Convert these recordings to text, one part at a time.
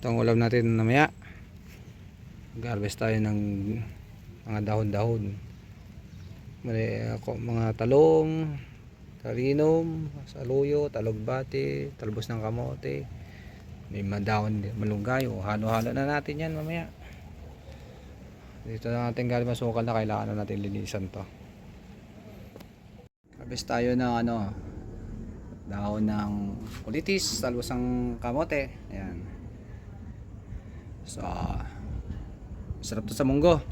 Itong ulam natin namaya. Mag-harvest tayo ng mga dahon-dahon. Mga talong, talinum, saluyo, talugbati, talbos ng kamote. May madahon din, malunggay. Halo-halo na natin yan mamaya. Dito na natin galing masukal na kailangan na natin linisan to. Harvest tayo ng dahon ng kulitis, talbos ng kamote. Ayan. So, sarap to sa munggo.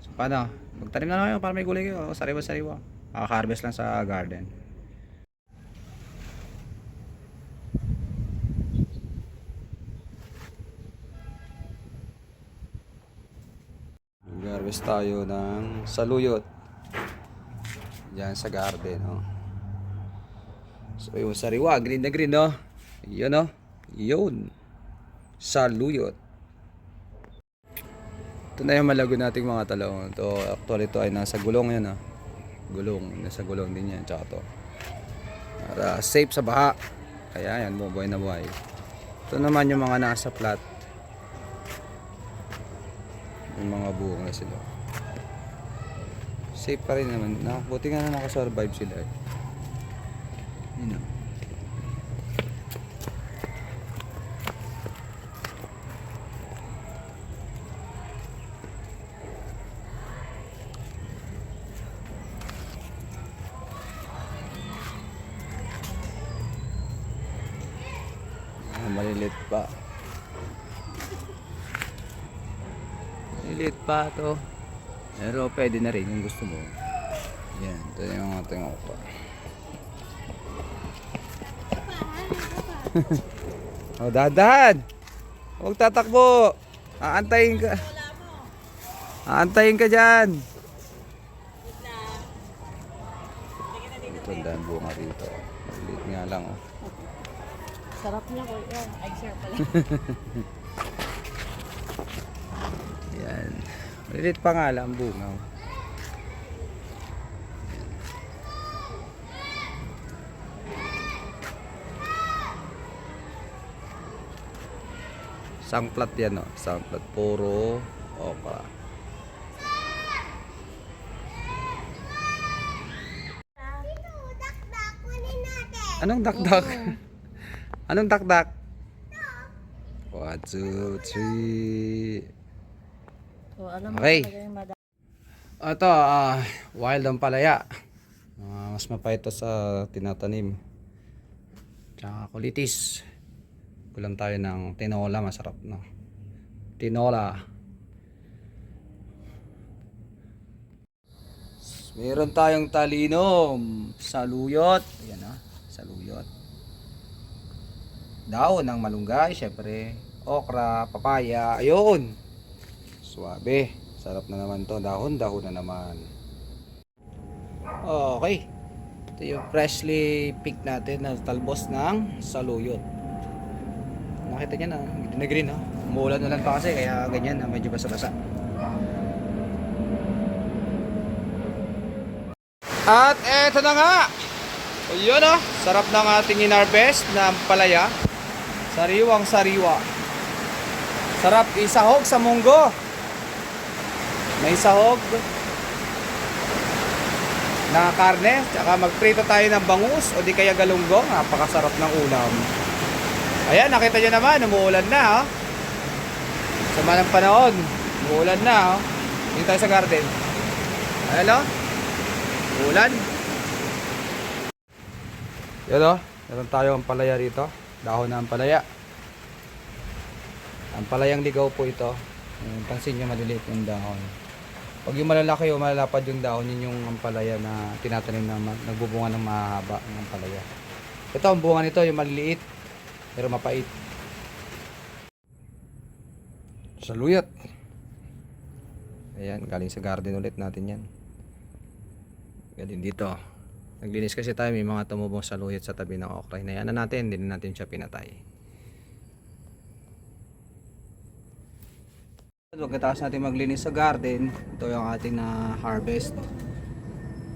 So, paano? Magtanim na kayo para may gulay kayo. Sariwa-sariwa. Makaka-harvest lang sa garden. Mag-harvest tayo ng saluyot. Diyan sa garden. Oh. So, yung sariwa. Green na green, no? Yun, no? Yun. Saluyot. Ito na yung malago nating mga talong. Ito, actually ito ay nasa gulong yan. Gulong. Nasa gulong din yan. Tsaka ito. Para safe sa baha. Kaya yan, buhay na buhay. Ito naman yung mga nasa flat. Yung mga buong na sila. Safe pa rin naman. Buti nga na nakasurvive sila. Yun o. Malilit pa. Malilit pa to. Pero pwede na rin yung gusto mo. Yan, ito yung ating okra. Oh, dahan! Huwag tatakbo! Aantayin ka. Aantayin ka dyan. Ito ang bunga rito. Malilit nga lang oh. Sarap niya ko. Ay, sir pala. Yan. Malilit pa nga lang ang bunga. Sangplat yan, no? Sangplat. Puro okra. Anong dakdak? Anong dakdak? 1, 2, 3. So, alam mo Okay. talaga yung madami. Ito, wild ang palaya. Mas mapait ito sa tinatanim. Tsaka kulitis. Kulang tayo ng tinola, masarap no. Tinola. Meron tayong talinum, saluyot. Ayan saluyot. Daon ng malunggay, syempre. Okra, papaya, ayun. Suwabe. Sarap na naman to. Dahon na naman. Okay. Ito yung freshly picked natin na talbos ng saluyot. Nakita nyo na, green na green. Umuulan na lang pa kasi, kaya ganyan na medyo basa-basa. At eto na nga. O yun sarap ng ating in-harvest na palaya. Sariwang sariwa. Sarap isahog sa munggo. May sahog na karne, tsaka magprito tayo ng bangus o di kaya galunggong. Napakasarap ng ulam. Ayan, nakita nyo naman, umuulan na sama ng panahon, umuulan na dito tayo sa garden. Ayan umuulan. Yan meron tayo ang palaya rito. Dahon na ang palaya. Ang palayang ligaw po ito. Pansin nyo maliliit yung dahon. Pag yung malalaki o malalapad yung dahon, yun yung ampalaya na tinatanim na nagbubunga ng mahaba ng ampalaya. Ito ang bunga nito, yung maliliit pero mapait. Saluyot. Ayan, galing sa garden ulit natin yan. Galing dito. Naglinis kasi tayo, may mga tumubong saluyot sa tabi ng okra. Hinayaan na natin, hindi na natin siya pinatay. Pagkatapos natin maglinis sa garden, ito yung ating na harvest.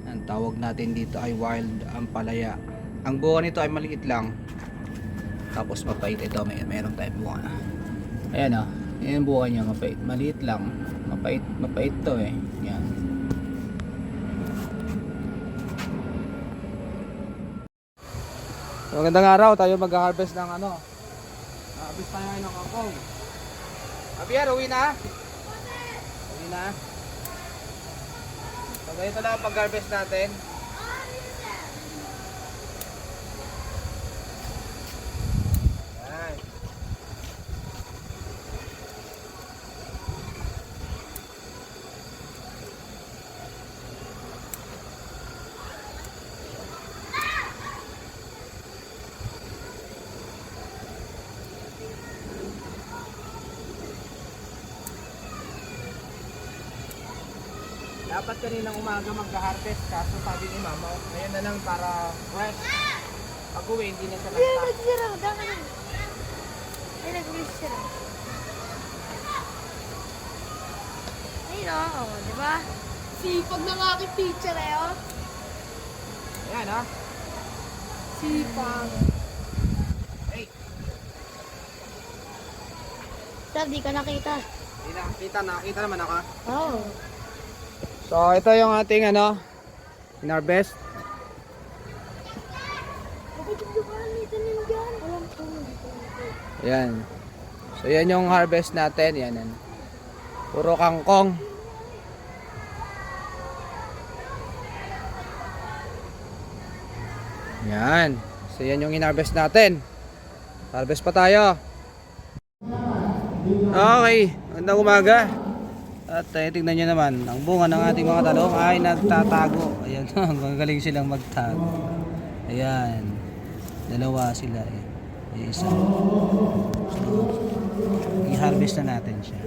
Ang tawag natin dito ay wild ampalaya. Ang bunga nito ay maliit lang. Tapos mapait ito, meron tayong bunga. Ayan o, yan yung bunga niya, mapait. Maliit lang. Mapait to eh. Yan. Magandang araw, tayo mag-harvest ng ano. Harvest tayo ngayon ng kangkong. Javier, uwi na? Uwi na? So ganito lang ang pag-harvest natin. Yan. Dapat kaninang umaga mag-harvest kaso sabi ni mama, ngayon na lang para fresh. Pag uwi, hindi na siya Ay, nagtak. nagsira. Daka na. Ay, nagsira. Ay, no. Di ba? Sipag ng aking teacher eh, oh. Ayan ha. Sipag. Hey, Sir, di ka nakita. hindi nakita naman ako. Oo. So ito yung ating ano, in-harvest. Ayan. So yan yung harvest natin. Yan. Puro kangkong. Yan. So yan yung in-harvest natin. Harvest pa tayo. Okay. Magandang umaga. At tingnan nyo naman, ang bunga ng ating mga talong ay nagtatago. Ayan, magaling silang magtago. Ayan. Dalawa sila eh. Yung isa. So, i-harvest na natin siya.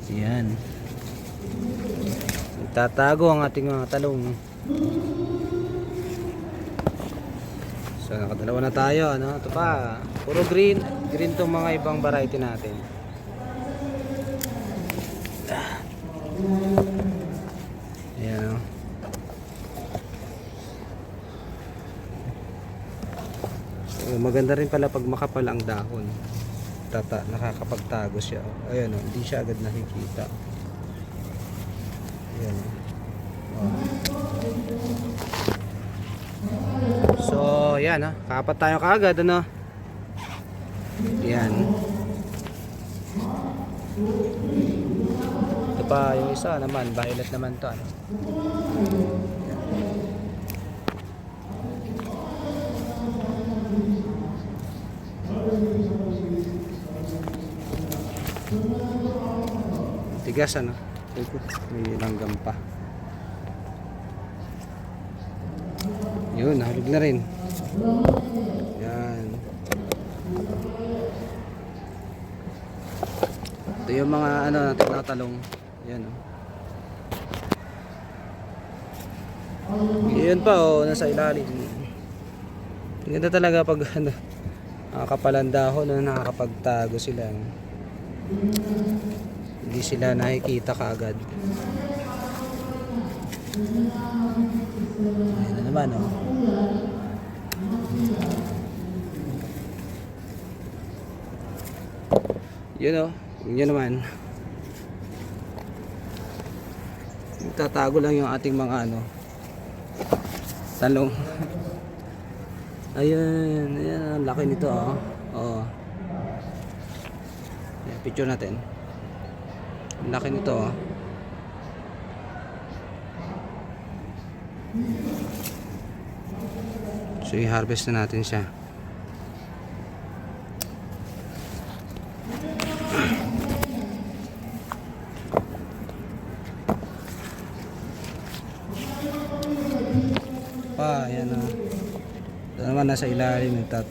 Ayan. Nagtatago ang ating mga talong. So, nakadalawa na tayo. Ano? Ito pa. Puro green. Green tong mga ibang variety natin. Ayan o. So, maganda rin pala pag makapal ang dahon. Nakakapagtago siya. Ayan o. Hindi siya agad nakikita. Ayan o. So, yan ha. Kapat tayo kaagad, ano? Yan. Ito pa yung isa naman, violet naman to, ano? Tigas, ano? May langgam pa. Yun, nahulog na rin. Yan. Ito yung mga ano natin na talong. Yan o. Yun pa o, nasa ilalim. Ganda talaga pag ano, nakakapalang dahon, no, nakakapagtago sila. Hindi sila nakikita kaagad. Ayan na naman o. Yun o. Yun naman. Tatago lang yung ating mga ano, talong. Ayun. Ayan. Ang laki nito o. Oo. Ayan, picture natin. Ang laki nito o. So i-harvest na natin siya. Pa, yan o. Ito naman nasa ilalim nagtatago.